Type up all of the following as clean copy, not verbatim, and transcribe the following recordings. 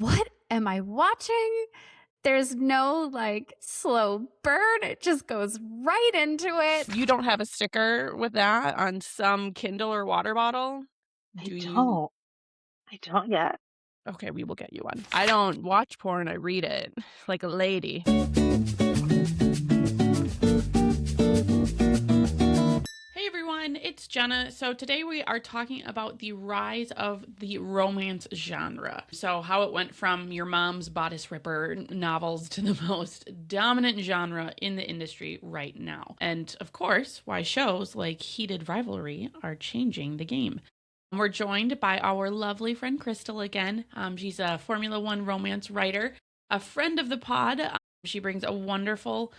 what am I watching? There's no like slow burn. It just goes right into it. You don't have a sticker with that on some Kindle or water bottle? I Do you? don't. I don't yet. Okay, we will get you one. I don't watch porn, I read it like a lady. Hey everyone, it's Jenna. So today we are talking about the rise of the romance genre. So how it went from your mom's bodice ripper novels to the most dominant genre in the industry right now. And of course, why shows like Heated Rivalry are changing the game. We're joined by our lovely friend Crystal again. She's a Formula One romance writer, a friend of the pod. She brings a wonderful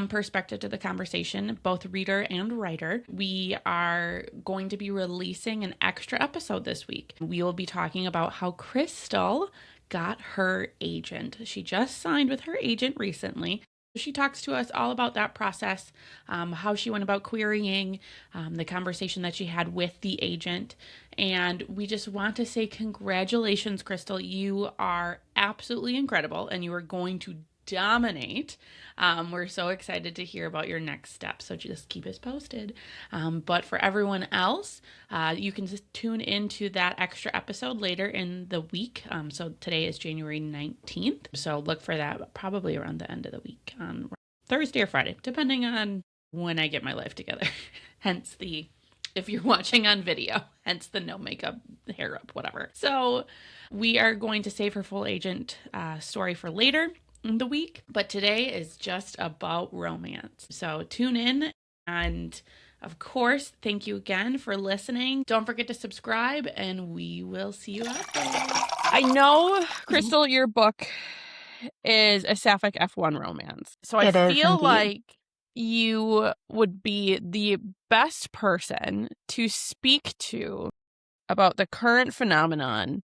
perspective to the conversation, both reader and writer. We are going to be releasing an extra episode this week. We will be talking about how Crystal got her agent. She just signed with her agent recently. She talks to us all about that process, how she went about querying, the conversation that she had with the agent. And we just want to say congratulations, Crystal. You are absolutely incredible and you are going to dominate. We're so excited to hear about your next steps. So just keep us posted. But for everyone else, you can just tune into that extra episode later in the week. So today is January 19th. So look for that probably around the end of the week on Thursday or Friday, depending on when I get my life together. Hence the, if you're watching on video, hence the no makeup, hair up, whatever. So we are going to save her full agent story for later in the week, but today is just about romance. So tune in, and of course, thank you again for listening. Don't forget to subscribe, and we will see you out there. I know, Crystal, your book is a Sapphic F1 romance. So I It is feel indeed. like you would be the best person to speak to about the current phenomenon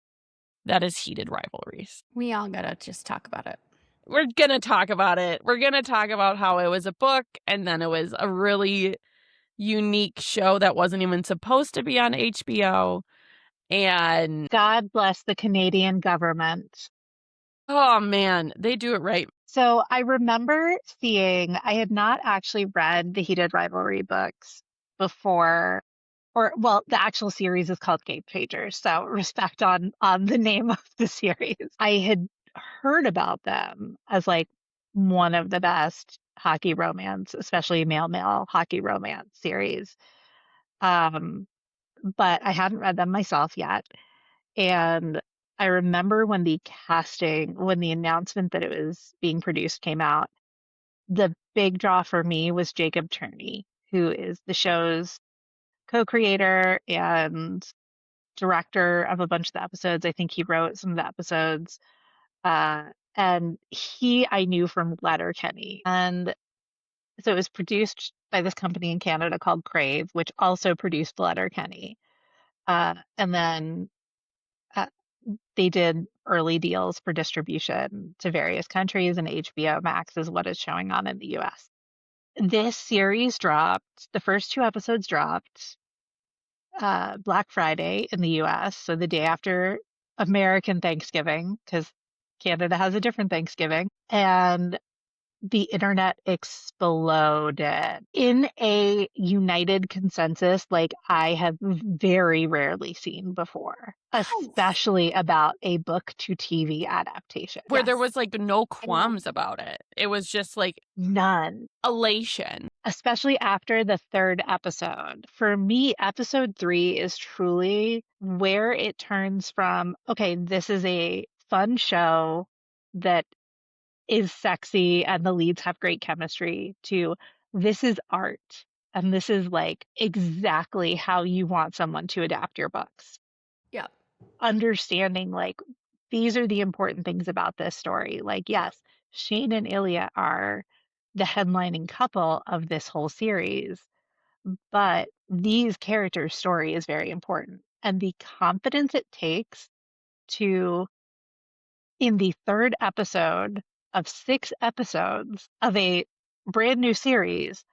that is heated rivalries. We all gotta just talk about it. We're going to talk about it. We're going to talk about how it was a book and then it was a really unique show that wasn't even supposed to be on HBO. And God bless the Canadian government. oh man, they do it right. So I remember seeing, I had not actually read the Heated Rivalry books before, or well, the actual series is called Game Changers. So respect on the name of the series. I had heard about them as like one of the best hockey romance, especially male hockey romance series. Um, but I hadn't read them myself yet. And I remember when when the announcement that it was being produced came out, the big draw for me was Jacob Cherney, who is the show's co-creator and director of a bunch of the episodes. I think he wrote some of the episodes. And I knew from Letterkenny. And so it was produced by this company in Canada called Crave, which also produced Letterkenny. And then uh, they did early deals for distribution to various countries, and HBO Max is what is showing on in the US. This series dropped, the first two episodes dropped Black Friday in the US, so the day after American Thanksgiving, because Canada has a different Thanksgiving. And the internet exploded in a united consensus like I have very rarely seen before, especially about a book to TV adaptation. Where there Yes. was like no qualms about it. It was just like None. elation. Especially after the third episode. For me, episode 3 is truly where it turns from, okay, this is a fun show that is sexy and the leads have great chemistry, to this is art and this is like exactly how you want someone to adapt your books. Yeah. Understanding like these are the important things about this story. Like, yes, Shane and Ilya are the headlining couple of this whole series, but these characters' story is very important. And the confidence it takes to, in the third episode of 6 episodes of a brand new series,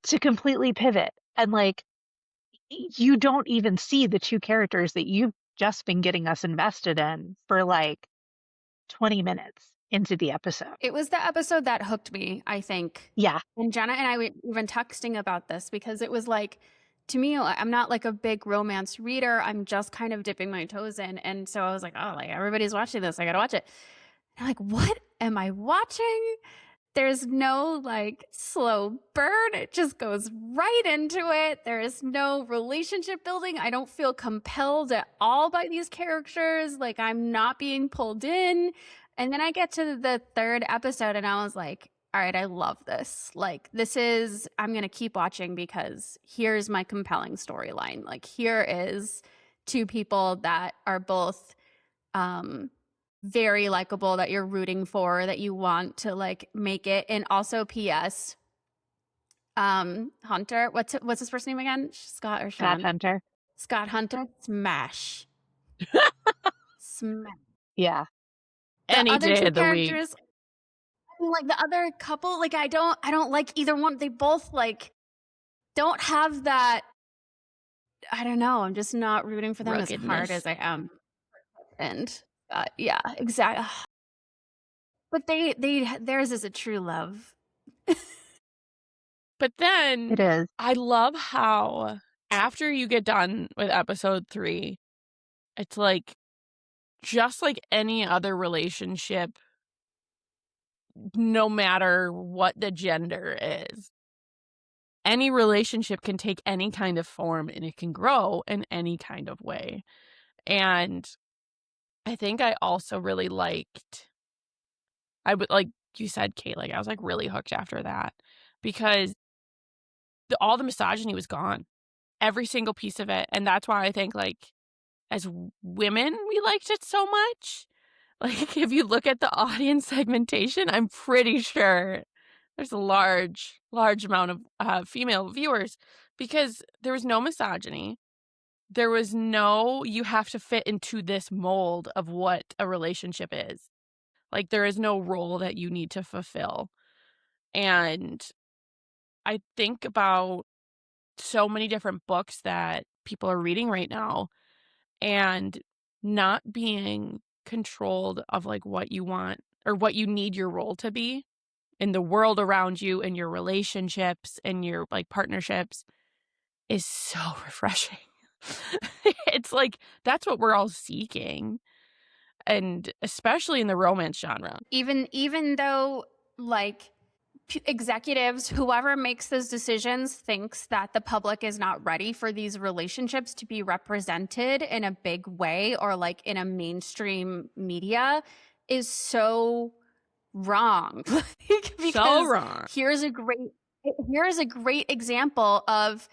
to completely pivot. And like, you don't even see the two characters that you've just been getting us invested in for like 20 minutes into the episode. It was the episode that hooked me, I think. Yeah. And Jenna and I were even texting about this because it was like, to me, I'm not like a big romance reader. I'm just kind of dipping my toes in. And so I was like, oh, like everybody's watching this. I got to watch it. And I'm like, what am I watching? There's no like slow burn. It just goes right into it. There is no relationship building. I don't feel compelled at all by these characters. Like I'm not being pulled in. And then I get to the third episode and I was like, all right, I love this. Like I'm going to keep watching because here's my compelling storyline. Like here is two people that are both very likable, that you're rooting for, that you want to like make it. And also PS Hunter, what's his first name again? Scott or Sean? Scott Hunter. Scott Hunter. Smash. Smash. Yeah. Any day of the week. I mean, like the other couple, like I don't like either one. They both like don't have that. I don't know. I'm just not rooting for them as hard as I am. And yeah, exactly. But theirs is a true love. But then It is. I love how after you get done with episode 3, it's like just like any other relationship, no matter what the gender is. Any relationship can take any kind of form and it can grow in any kind of way. And I think I also really liked, like you said, Kate, like I was like really hooked after that because all the misogyny was gone. Every single piece of it. And that's why I think like as women, we liked it so much. Like if you look at the audience segmentation, I'm pretty sure there's a large amount of female viewers because there was no misogyny. There was no, you have to fit into this mold of what a relationship is. Like there is no role that you need to fulfill. And I think about so many different books that people are reading right now and not being controlled of like what you want or what you need your role to be in the world around you and your relationships and your like partnerships is so refreshing. It's like that's what we're all seeking, and especially in the romance genre. Even though like executives, whoever makes those decisions thinks that the public is not ready for these relationships to be represented in a big way or like in a mainstream media is so wrong. So wrong. Here's a great example of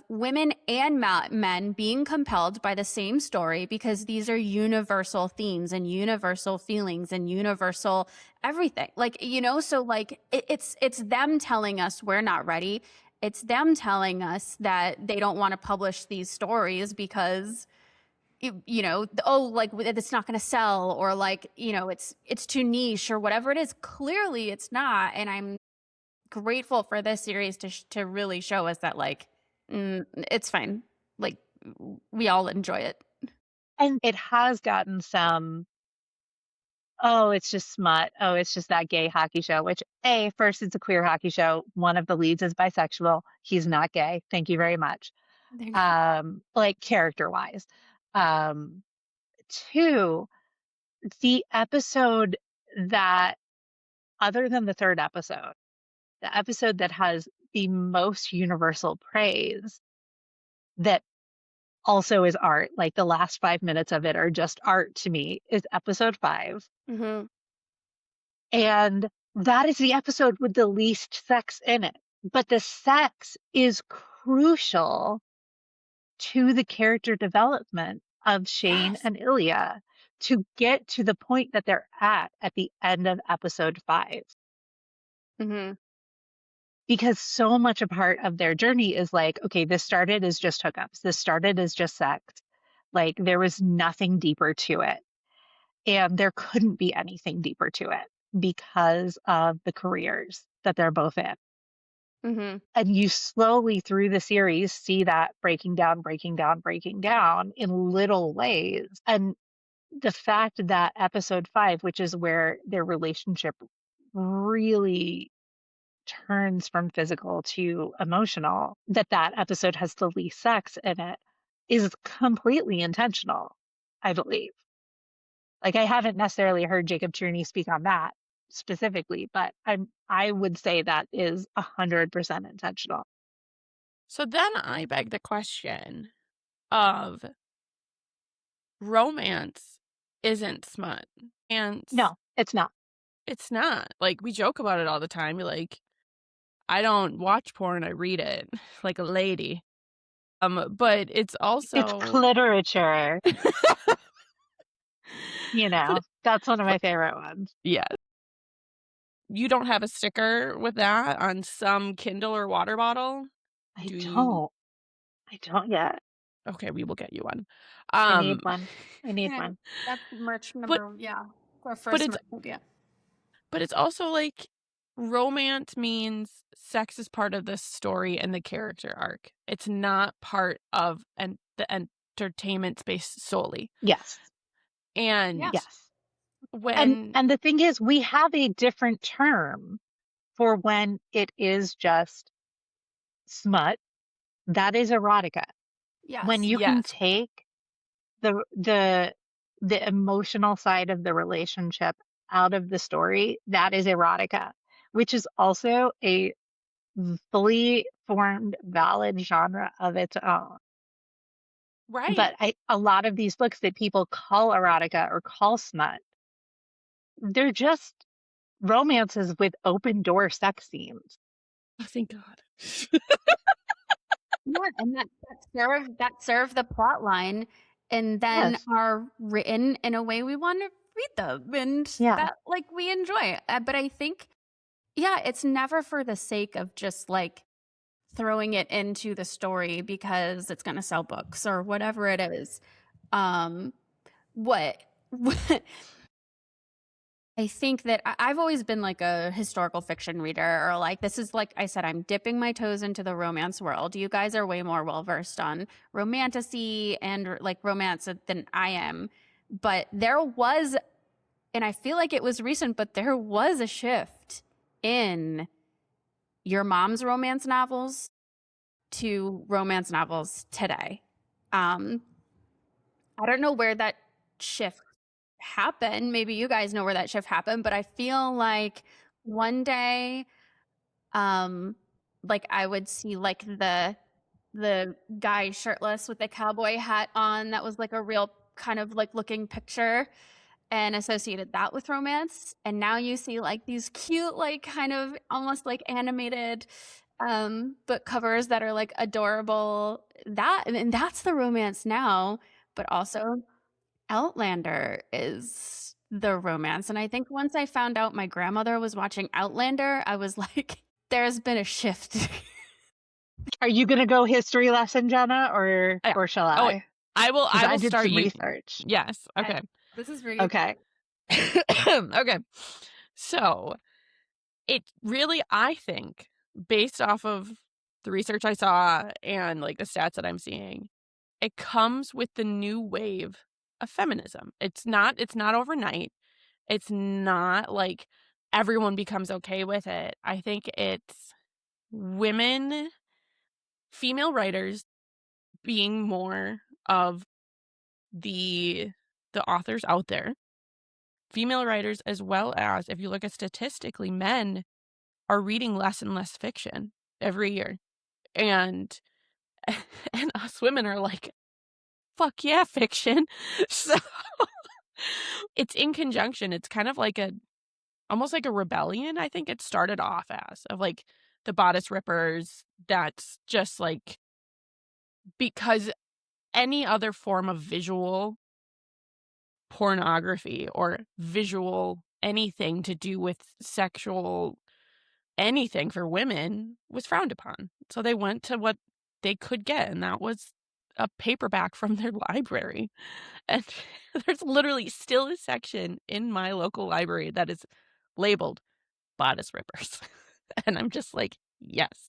women and men being compelled by the same story because these are universal themes and universal feelings and universal everything. Like, you know, so like it's them telling us we're not ready. It's them telling us that they don't want to publish these stories because you know, like it's not going to sell or like, you know, it's too niche or whatever it is. Clearly it's not. And I'm grateful for this series to really show us that like, it's fine. Like we all enjoy it. And it has gotten some, oh, it's just smut. Oh, it's just that gay hockey show, which first, it's a queer hockey show. One of the leads is bisexual. He's not gay. Thank you very much. Like character wise. 2, the episode that, other than the third episode, the episode that has the most universal praise that also is art, like the last 5 minutes of it are just art to me, is episode 5. Mm-hmm. And that is the episode with the least sex in it. But the sex is crucial to the character development of Shane and Ilya to get to the point that they're at the end of episode 5. Mm-hmm. Because so much a part of their journey is like, okay, this started as just hookups. This started as just sex. Like there was nothing deeper to it. And there couldn't be anything deeper to it because of the careers that they're both in. Mm-hmm. And you slowly through the series see that breaking down in little ways. And the fact that episode 5, which is where their relationship really turns from physical to emotional, that episode has the least sex in it, is completely intentional, I believe. Like, I haven't necessarily heard Jacob Tierney speak on that specifically, but I would say that is 100% intentional. So then I beg the question of romance isn't smut. And No, it's not. it's not. Like, we joke about it all the time. You're like, I don't watch porn, I read it like a lady. But it's It's also cliterature, but that's one of my favorite ones. yeah. You don't have a sticker with that on some Kindle or water bottle? I Do you? don't. I don't yet. Okay, we will get you one. I need one. I need Yeah, one. that's merch But number, yeah, our but first it's merch idea. but it's also like romance means sex is part of the story and the character arc. It's not part of the entertainment space solely. Yes. And Yeah. Yes. when And the thing is, we have a different term for when it is just smut. That is erotica. When Yes. you can yes, take the emotional side of the relationship out of the story, that is erotica, which is also a fully formed, valid genre of its own. right. But a lot of these books that people call erotica or call smut, they're just romances with open door sex scenes. Oh, thank God. Yeah, and that serve the plot line and then Yes. are written in a way we want to read them and Yeah. that like we enjoy. But I think, yeah, it's never for the sake of just like throwing it into the story because it's going to sell books or whatever it is. Um, what I think that I've always been like a historical fiction reader, or like this is like I said, I'm dipping my toes into the romance world. You guys are way more well versed on romantasy and like romance than I am. But there was, and I feel like it was recent, but there was a shift in your mom's romance novels to romance novels today. I don't know where that shift happened. Maybe you guys know where that shift happened, but I feel like one day, like I would see like the guy shirtless with the cowboy hat on that was like a real kind of like looking picture and associated that with romance. And now you see like these cute, like kind of almost like animated book covers that are like adorable. That and that's the romance now, but also Outlander is the romance. And I think once I found out my grandmother was watching Outlander, I was like, there's been a shift. Are you going to go history lesson, Jenna, or Yeah. shall Oh, I? I will. Because I I will did start some you. research. Yes. Okay. This is really Okay. Okay. So it really, I think, based off of the research I saw and like the stats that I'm seeing, it comes with the new wave of feminism. It's not overnight. It's not like everyone becomes okay with it. I think it's women, female writers being more of the authors out there. Female writers, as well as, if you look at statistically, men are reading less and less fiction every year. And and us women are like, fuck yeah, fiction. So it's in conjunction. It's kind of like almost like a rebellion, I think it started off as, of like the bodice rippers. That's just like, because any other form of visual pornography or visual anything to do with sexual anything for women was frowned upon. So they went to what they could get, and that was a paperback from their library. And there's literally still a section in my local library that is labeled bodice rippers. And I'm just like, yes.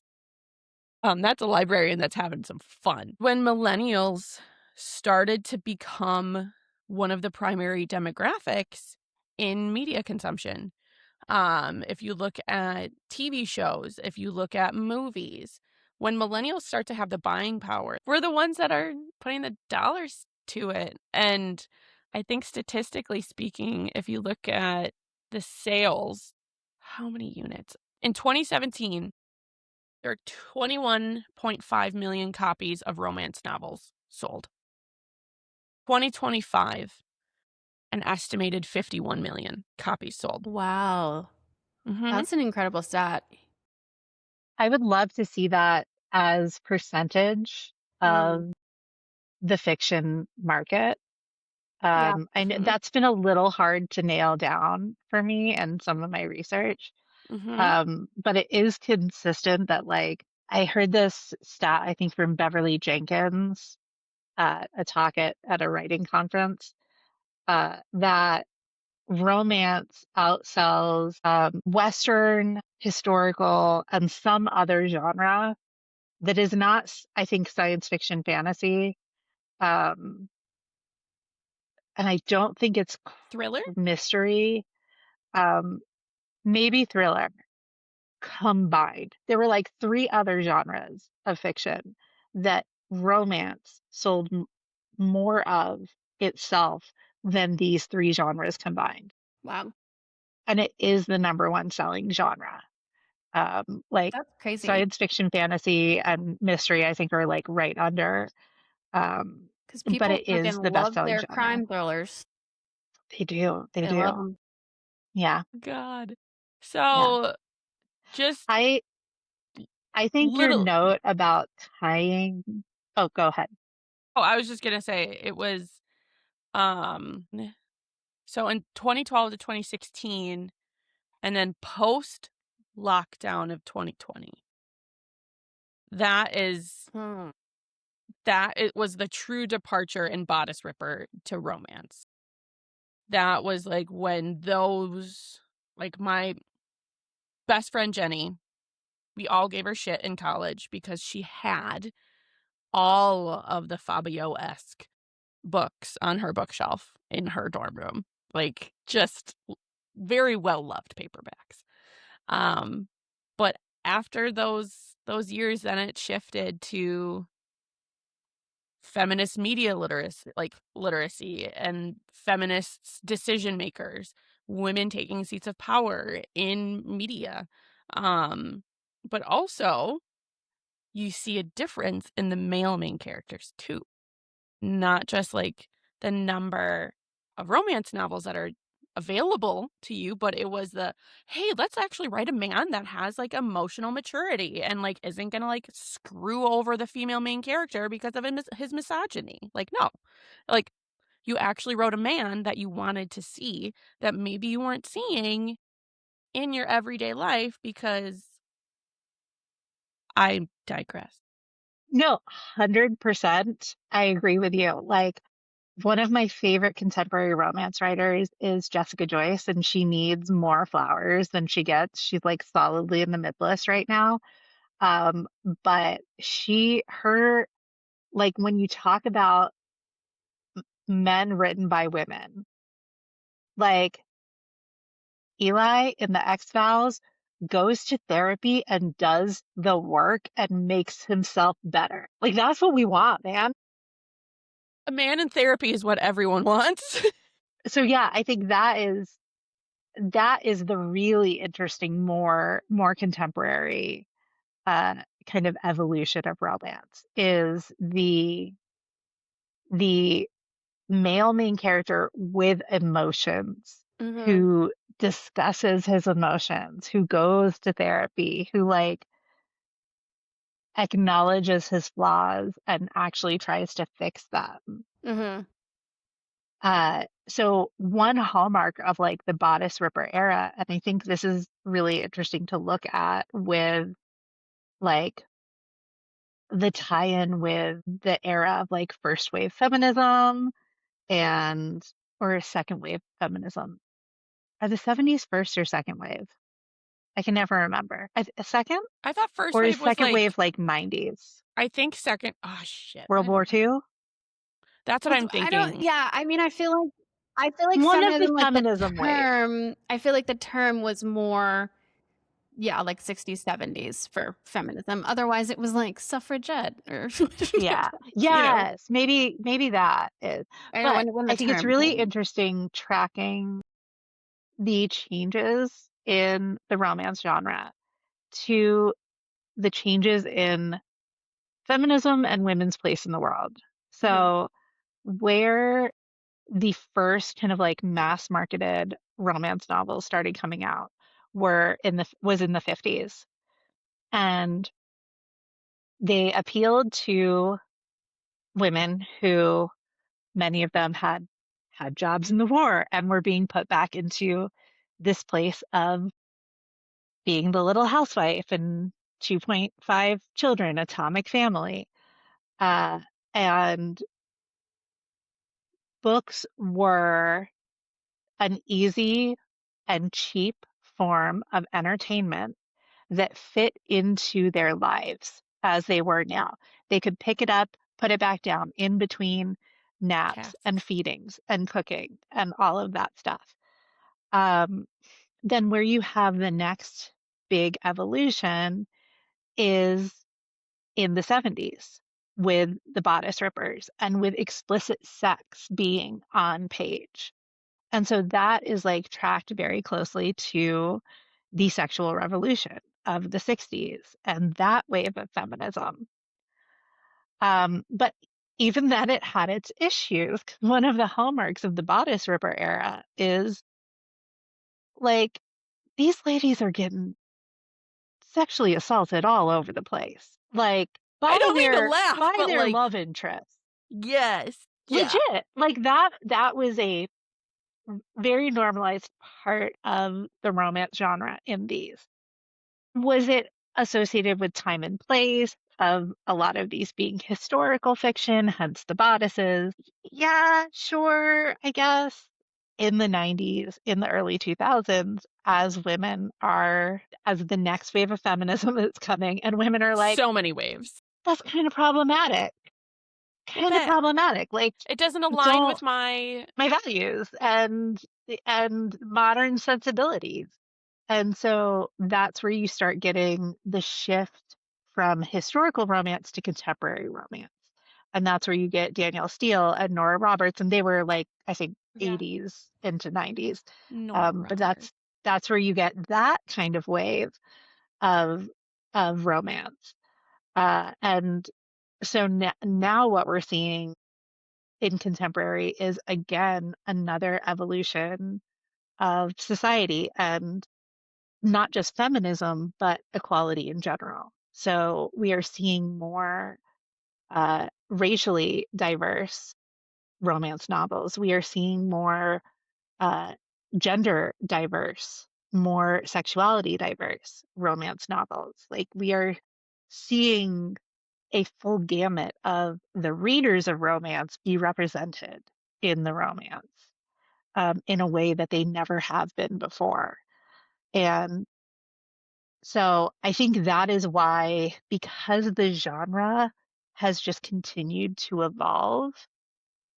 That's a librarian that's having some fun. When millennials started to become one of the primary demographics in media consumption. If you look at TV shows, if you look at movies, when millennials start to have the buying power, we're the ones that are putting the dollars to it. And I think statistically speaking, if you look at the sales, how many units? In 2017, there are 21.5 million copies of romance novels sold. 2025, an estimated 51 million copies sold. Wow. Mhm. That's an incredible stat. I would love to see that as percentage of the fiction market. Yeah. I know Mhm. that's been a little hard to nail down for me and some of my research. But it is consistent that like I heard this stat, I think from Beverly Jenkins at a talk at a writing conference, that romance outsells Western, historical, and some other genre that is not, I think, science fiction fantasy. Um, and I don't think it's Thriller? mystery, um, maybe thriller combined. There were like three other genres of fiction that romance sold more of itself than these three genres combined. Wow. And it is the number one selling genre. Like That's crazy. science fiction, fantasy, and mystery, I think are like right under. Because But people it is fucking the best love selling their genre. crime thrillers. They do. They They love do. them. Yeah. God. Yeah. So just I think your little. note about tying. Oh, go ahead. Oh, I was just gonna say it was so in 2012 to 2016, and then post lockdown of 2020. That it was the true departure in Bodice Ripper to romance. That was like when those, like my best friend Jenny, we all gave her shit in college because she had all of the Fabio-esque books on her bookshelf in her dorm room. Like just very well loved paperbacks. But after those years, then it shifted to feminist media literacy and feminists decision makers, women taking seats of power in media. But also you see a difference in the male main characters too. Not just like the number of romance novels that are available to you, but it was hey, let's actually write a man that has like emotional maturity and like isn't gonna like screw over the female main character because of his misogyny. Like, no, like you actually wrote a man that you wanted to see that maybe you weren't seeing in your everyday life. Because I digress. No, 100%. I agree with you. Like, one of my favorite contemporary romance writers is Jessica Joyce, and she needs more flowers than she gets. She's like solidly in the mid list right now. But like when you talk about men written by women, like Eli in the X-Files goes to therapy and does the work and makes himself better. Like that's what we want, man. A man in therapy is what everyone wants. So yeah, I think that is the really interesting, more contemporary kind of evolution of romance is the male main character with emotions who discusses his emotions, who goes to therapy, who like acknowledges his flaws and actually tries to fix them. So one hallmark of like the Bodice Ripper era, and I think this is really interesting to look at with like the tie-in with the era of like first wave feminism and or second wave feminism. Are the 70s first or second wave? I can never remember. A second? I thought first Or is wave was second like, wave like 90s? I think second. Oh shit. World War II? That's what I'm I don't. thinking. Yeah, I mean, I feel like One of the feminism, like feminism the waves. term. I feel like the term was more, yeah, like 60s, 70s for feminism. Otherwise, it was like suffragette or Yeah. you know. Yes. Maybe that is. I know But when the I think it's term really came. interesting tracking the changes in the romance genre to the changes in feminism and women's place in the world. So where the first kind of like mass marketed romance novels started coming out was in the 50s, and they appealed to women who, many of them had jobs in the war and were being put back into this place of being the little housewife and 2.5 children, atomic family. Uh, and books were an easy and cheap form of entertainment that fit into their lives as they were now. They could pick it up, put it back down in between naps and Tasks. feedings and cooking and all of that stuff. Um, then where you have the next big evolution is in the 70s with the bodice rippers and with explicit sex being on page. And so that is like tracked very closely to the sexual revolution of the 60s and that wave of feminism. But even then, it had its issues. One of the hallmarks of the bodice ripper era is like these ladies are getting sexually assaulted all over the place, like I don't mean to laugh, by but their like, love interest. yes. Yeah. Legit, like that was a very normalized part of the romance genre in these. Was it associated with time and place of a lot of these being historical fiction, hence the bodices? Yeah, sure, I guess. In the 90s, in the early 2000s, as the next wave of feminism is coming, and women are like, So many waves. that's kind of problematic. Kind of bet. problematic. Like, It doesn't align don't with my values and modern sensibilities. And so that's where you start getting the shift from historical romance to contemporary romance. And that's where you get Danielle Steele and Nora Roberts, and they were like, I think, Yeah. 80s into 90s. Nora But Roberts. that's where you get that kind of wave of romance. And so now what we're seeing in contemporary is again another evolution of society and not just feminism, but equality in general. So we are seeing more racially diverse romance novels. We are seeing more uh, gender diverse, more sexuality diverse romance novels. Like we are seeing a full gamut of the readers of romance be represented in the romance in a way that they never have been before. And so I think that is why, because the genre has just continued to evolve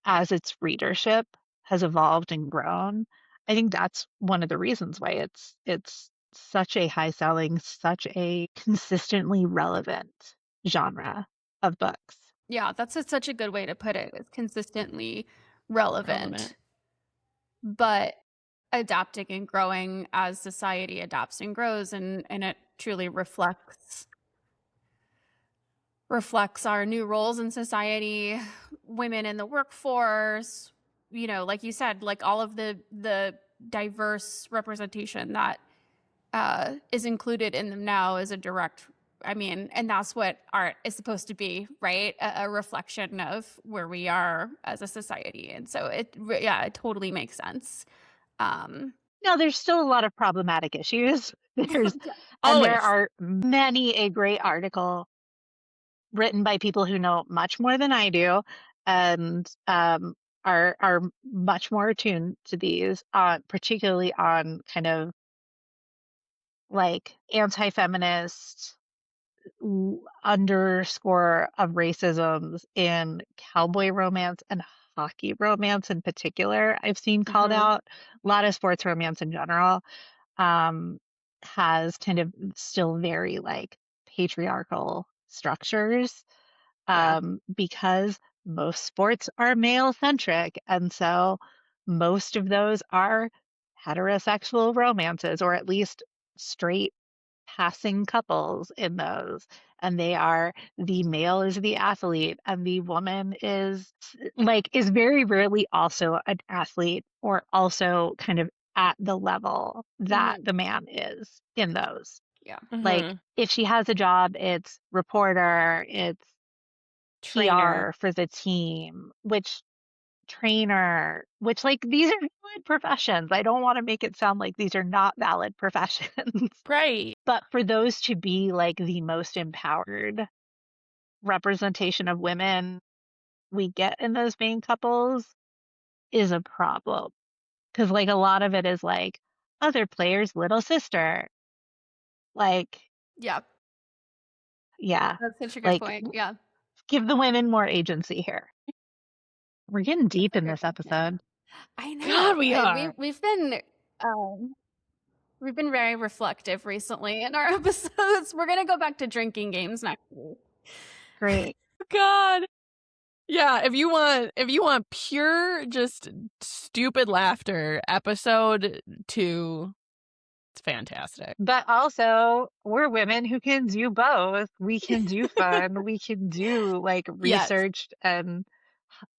as its readership has evolved and grown, I think that's one of the reasons why it's such a high selling, such a consistently relevant genre of books. Yeah, that's such a good way to put it. It's consistently relevant, but adapting and growing as society adapts and grows, and it truly reflects our new roles in society, women in the workforce, like you said, like all of the diverse representation that is included in them now is a direct, I mean, and that's what art is supposed to be, right? A reflection of where we are as a society. And so it totally makes sense. Now, there's still a lot of problematic issues. And Always. there are many a great article written by people who know much more than I do and are much more attuned to these, particularly on kind of like anti-feminist underscore of racisms in cowboy romance and hockey romance in particular. I've seen called out. A lot of sports romance in general has kind of still very like patriarchal structures because most sports are male centric. And so most of those are heterosexual romances, or at least straight passing couples in those. And they are, the male is the athlete and the woman is very rarely also an athlete or also kind of at the level that the man is in those. Yeah. Like if she has a job, it's reporter, it's Trainer. PR for the team, trainer, which like these are valid professions. I don't want to make it sound like these are not valid professions. Right. But for those to be like the most empowered representation of women we get in those main couples is a problem. Because like a lot of it is like other player's little sister. Like, Yeah. yeah, That's such a good like point. Yeah. give the women more agency here. We're getting deep in this episode. I know. God, we are. We've been very reflective recently in our episodes. We're gonna go back to drinking games next week. Great. God. Yeah, if you want pure just stupid laughter, episode 2, it's fantastic. But also, we're women who can do both. We can do fun. We can do like Yes. researched and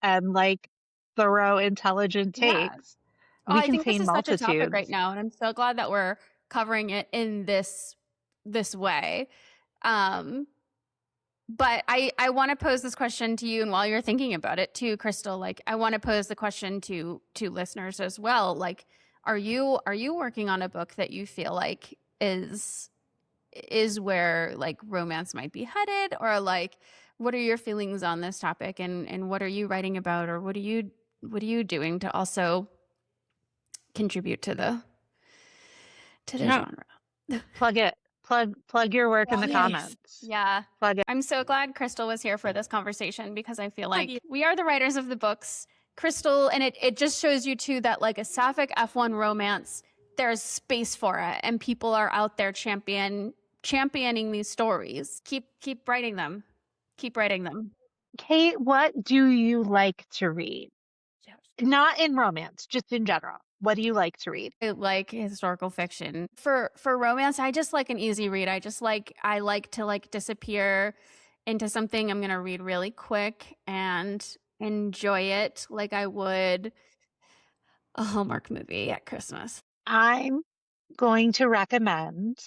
like thorough, intelligent Yeah. takes. Oh, We I think this contain is such a topic right multitudes. now, and I'm so glad that we're covering it in this way. But I want to pose this question to you, and while you're thinking about it too, Crystal, like I want to pose the question to listeners as well. Like, are you working on a book that you feel like is where like romance might be headed, or like what are your feelings on this topic, and what are you writing about, or what are you doing to also contribute to the genre? Plug it. Plug your work in the comments. Yeah. Plug it. I'm so glad Crystal was here for this conversation, because I feel Thank like you. we are the writers of the books. Crystal, and it just shows you too that like a Sapphic F1 romance, there's space for it, and people are out there championing these stories. Keep writing them. Keep writing them. Kate, what do you like to read? Yes. Not in romance, just in general. What do you like to read? I like historical fiction. For romance, I just like an easy read. I like to like disappear into something I'm going to read really quick and enjoy it like I would a Hallmark movie at Christmas. I'm going to recommend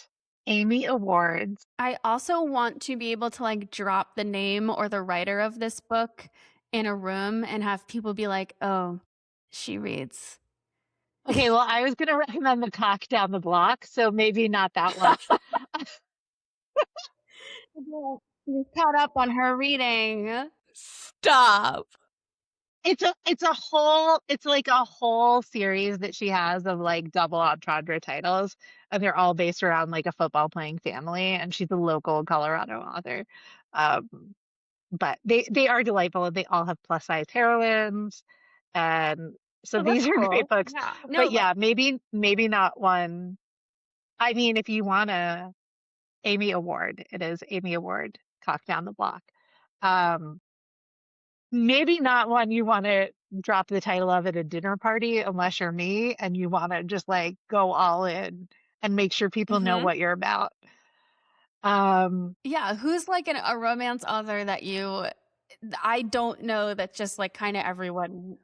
Amy Awards. I also want to be able to like drop the name or the writer of this book in a room and have people be like, "Oh, she reads." Okay, well, I was going to recommend The Cock Down the Block, so maybe not that one. She's caught up on her reading. Stop. It's like a whole series that she has of like double entendre titles, and they're all based around like a football playing family, and she's a local Colorado author. But they are delightful, and they all have plus size heroines, and so these are great books. Yeah. No, But yeah, maybe not one. I mean, if you want a Amy Award, it is Amy Award, Cock Down the Block. Maybe not one you want to drop the title of at a dinner party unless you're me and you want to just like go all in and make sure people know what you're about. yeah, who's like a romance author that I don't know, that just like kind of everyone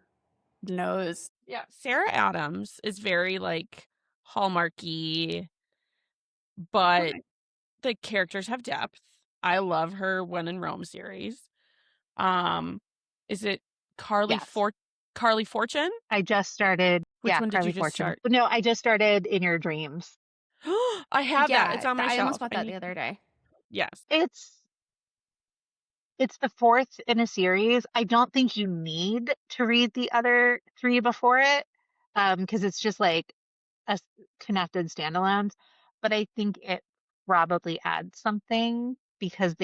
knows. Yeah, Sarah Adams is very like Hallmarky, but the characters have depth. I love her When in Rome series. Is it Carly Yes. Carly Fortune? I just started. Which yeah, one did Carly you just Fortune. start? No, I just started In Your Dreams. I have that. It's on my I shelf. almost bought that the other day. Yes. It's the fourth in a series. I don't think you need to read the other 3 before it, because it's just like connected standalones. But I think it probably adds something because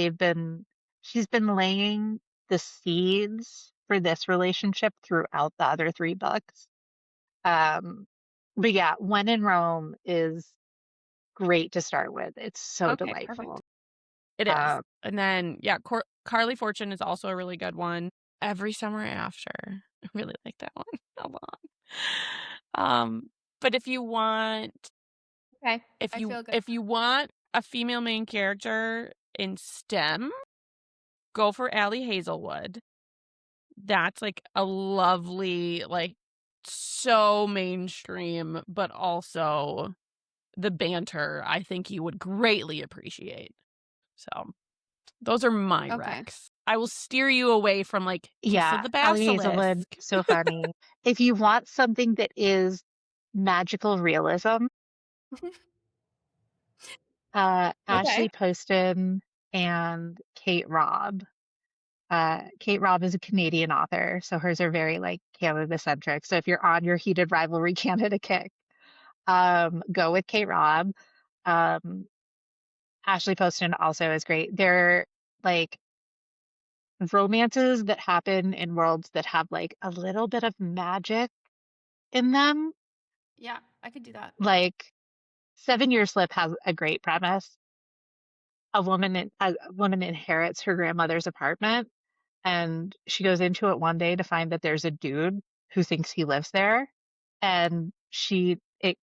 she's been laying the seeds for this relationship throughout the other three books. But yeah, When in Rome is great to start with. It's so Okay, delightful. It is. And then, yeah, Carly Fortune is also a really good one. Every Summer After. I really like that one a lot. But if you want, Okay, I feel good. if you want a female main character in STEM, go for Allie Hazelwood. That's like a lovely, like, so mainstream, but also the banter I think you would greatly appreciate. So those are my Okay. recs. I will steer you away from like Kiss of the Allie Hazelwood, Basilisk. so funny. If you want something that is magical realism, Ashley Poston and Kate Robb. Kate Robb is a Canadian author, so hers are very like Canada centric. So if you're on your Heated Rivalry Canada kick, go with Kate Robb. Ashley Poston also is great. They're like romances that happen in worlds that have like a little bit of magic in them. Yeah, I could do that. Like 7 Year Slip has a great premise. A woman inherits her grandmother's apartment, and she goes into it one day to find that there's a dude who thinks he lives there, and it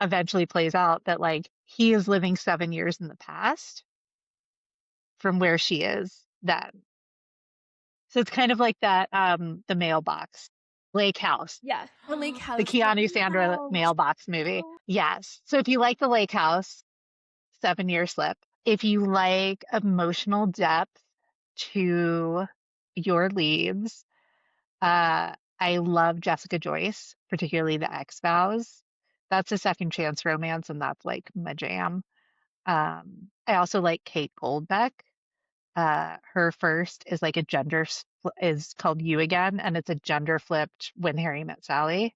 eventually plays out that like he is living 7 years in the past from where she is then. So it's kind of like that the mailbox Lake House. Yeah, the Lake House. The Keanu Sandra mailbox movie. Yes. So if you like the Lake House, 7 Year Slip. If you like emotional depth to your leads, I love Jessica Joyce, particularly the X-Vows. That's a second chance romance, and that's like my jam. I also like Kate Goldbeck. Her first is like is called You Again, and it's a gender flipped When Harry Met Sally.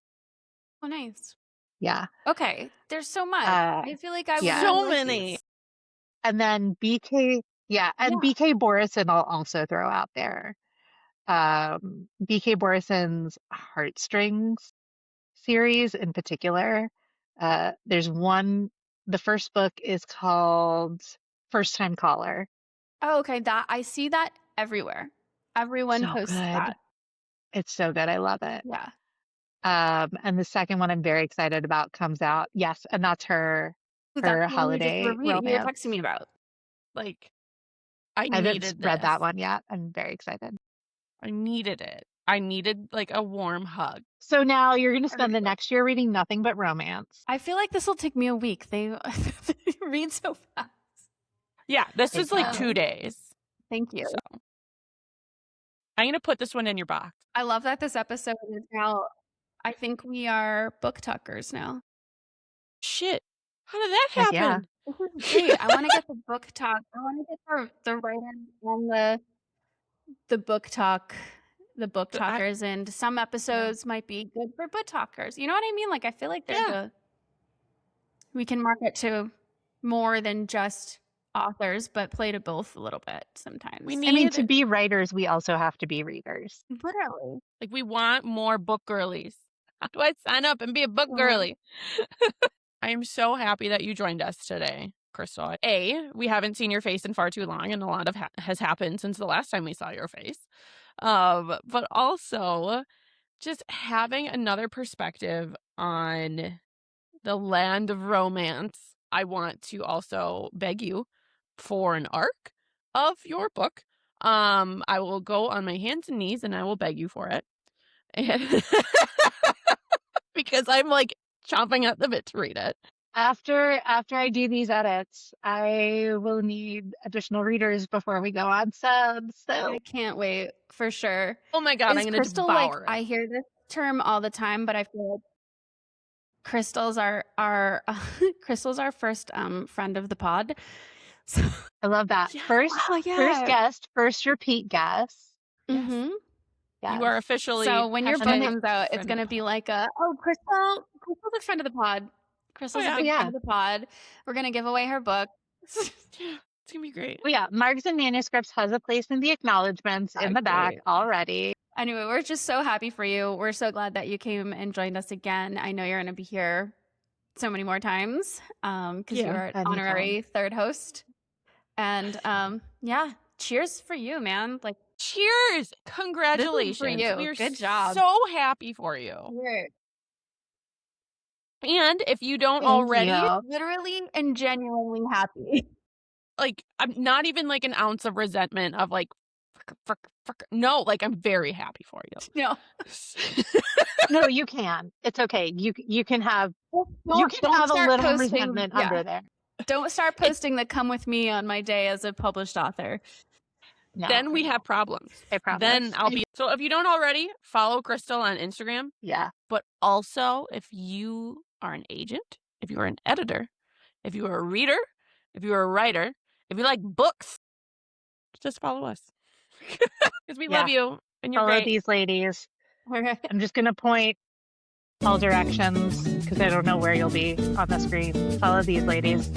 Oh, nice. Yeah. Okay, there's so much. I feel like I would yeah. really So like many. these. And then BK Borison I'll also throw out there. BK Borison's Heartstrings series in particular. There's one, the first book is called First Time Caller. Oh, okay, that I see that everywhere. Everyone So posts good. that. It's so good. I love it. Yeah. And the second one I'm very excited about comes out. Yes, and that's her That's the one holiday you were romance. texting me about. Like, I haven't needed read this. that one yet. I'm very excited. I needed it. I needed like a warm hug. So now you're going to spend the next year reading nothing but romance. I feel like this will take me a week. They read so fast. Yeah, this is like 2 days. Thank you. So I'm going to put this one in your box. I love that this episode is now, I think we are book talkers now. Shit. How did that Heck yeah. happen? This is great. I want to get the book talk. I want to get the writer on the book talk, the book talkers, and some episodes might be good for book talkers. You know what I mean? Like I feel like we can market to more than just authors, but play to both a little bit sometimes. To be writers, we also have to be readers. Literally. Like we want more book girlies. How do I sign up and be a book girly? I am so happy that you joined us today, Crystal. We haven't seen your face in far too long, and a lot of has happened since the last time we saw your face. But also, just having another perspective on the land of romance. I want to also beg you for an arc of your book. I will go on my hands and knees and I will beg you for it. And because I'm like chomping at the bit to read it. After I do these edits, I will need additional readers before we go on subs. So I can't wait for sure. Oh my god, I'm gonna devour it. I hear this term all the time, but I feel like Crystal's our Crystal's our first friend of the pod. So I love that. Yes. First guest, first repeat guest. Mm-hmm. Yes. You are officially. So when your book comes out, it's gonna be like Crystal's a friend of the pod. Crystal's a big friend of the pod. We're gonna give away her book. It's gonna be great. Well, yeah, Margs and Manuscripts has a place in the acknowledgments in the back already. Anyway, we're just so happy for you. We're so glad that you came and joined us again. I know you're going to be here so many more times because you are an honorary third host. And yeah, cheers for you, man. Like, cheers! Congratulations for you. We're good job. So happy for you. And if you don't already, literally and genuinely happy. Like, I'm not even like an ounce of resentment of like, no, like I'm very happy for you. No. No, you can. It's okay. You can have a little resentment under there. Don't start posting the come with me on my day as a published author. No, then we have problems. I promise. Then I'll be. So if you don't already, follow Crystal on Instagram. Yeah. But also, if you are an agent, if you are an editor, if you are a reader, if you are a writer, if you like books, just follow us. Because we love you and you're follow great. These ladies. I'm just going to point all directions because I don't know where you'll be on the screen. Follow these ladies.